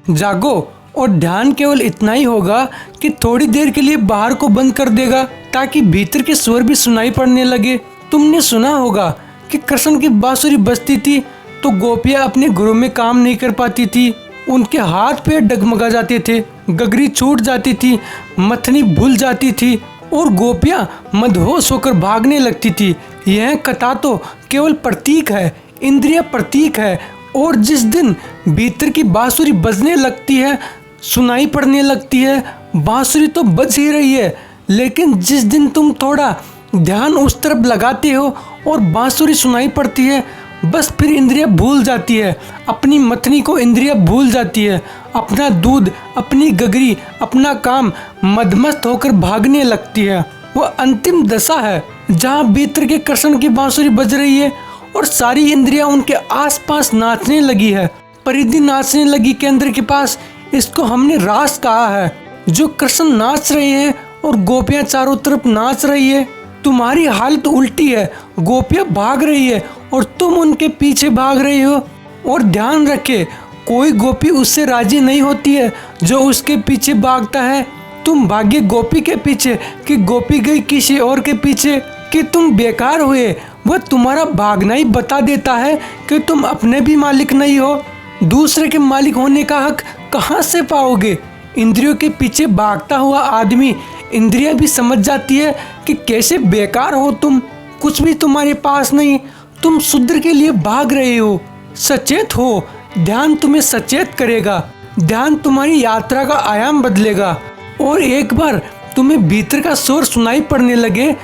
जागो और ध्यान केवल इतना ही होगा कि थोड़ी देर के लिए बाहर को बंद कर देगा ताकि भीतर के स्वर भी सुनाई पड़ने लगे। तुमने सुना होगा कि कृष्ण की बांसुरी बजती थी तो गोपियां अपने घरों में काम नहीं कर पाती थी, उनके हाथ पैर डगमगा जाते थे, गगरी छूट जाती थी, मथनी भूल जाती थी और गोपियां मदहोश होकर भागने लगती थी। यह कथा तो केवल प्रतीक है, इंद्रिय प्रतीक है। और जिस दिन भीतर की बांसुरी बजने लगती है, सुनाई पड़ने लगती है, बांसुरी तो बज ही रही है, लेकिन जिस दिन तुम थोड़ा ध्यान उस तरफ लगाते हो और बांसुरी सुनाई पड़ती है, बस फिर इंद्रिय भूल जाती है, अपनी मथनी को इंद्रिय भूल जाती है, अपना दूध, अपनी गगरी, अपना काम, मदमस्त होकर भागने लगती है। वह अंतिम दशा है जहाँ भीतर के कृष्ण की बांसुरी बज रही है और सारी इंद्रियां उनके आसपास नाचने लगी है। परिधि नाचने लगी केंद्र के पास। इसको हमने रास कहा है। जो कृष्ण नाच रहे हैं और गोपियां चारों तरफ नाच रही है। तुम्हारी हालत उल्टी है, गोपियां भाग रही है और तुम उनके पीछे भाग रही हो। और ध्यान रखे, कोई गोपी उससे राजी नहीं होती है जो उसके पीछे भागता है। तुम भागे गोपी के पीछे कि गोपी गई किसी और के पीछे, कि तुम बेकार हुए। वह तुम्हारा भागना ही बता देता है कि तुम अपने भी मालिक नहीं हो। दूसरे के मालिक होने का हक कहाँ से पाओगे? इंद्रियों के पीछे भागता हुआ आदमी, इंद्रियां भी समझ जाती है कि कैसे बेकार हो तुम, कुछ भी तुम्हारे पास नहीं, तुम शूद्र के लिए भाग रहे हो। सचेत हो, ध्यान तुम्हें सचेत करेगा, ध्यान तुम्हारी यात्रा का आयाम बदलेगा। और एक बार तुम्हें भीतर का शोर सुनाई पड़ने लगे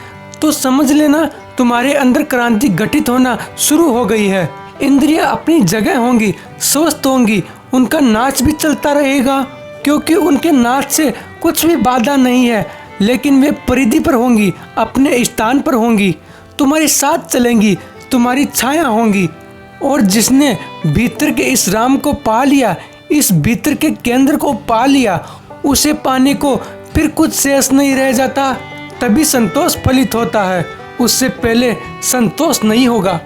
तो समझ लेना तुम्हारे अंदर क्रांति घटित होना शुरू हो गई है। इंद्रियां अपनी जगह होंगी, स्वस्थ होंगी, उनका नाच भी चलता रहेगा, क्योंकि उनके नाच से कुछ भी बाधा नहीं है। लेकिन वे परिधि पर होंगी, अपने स्थान पर होंगी, तुम्हारे साथ चलेंगी, तुम्हारी छाया होंगी। और जिसने भीतर के इस राम को पा लिया, इस भीतर के केंद्र को पा लिया, उसे पाने को फिर कुछ शेष नहीं रह जाता। तभी संतोष फलित होता है, उससे पहले संतोष नहीं होगा।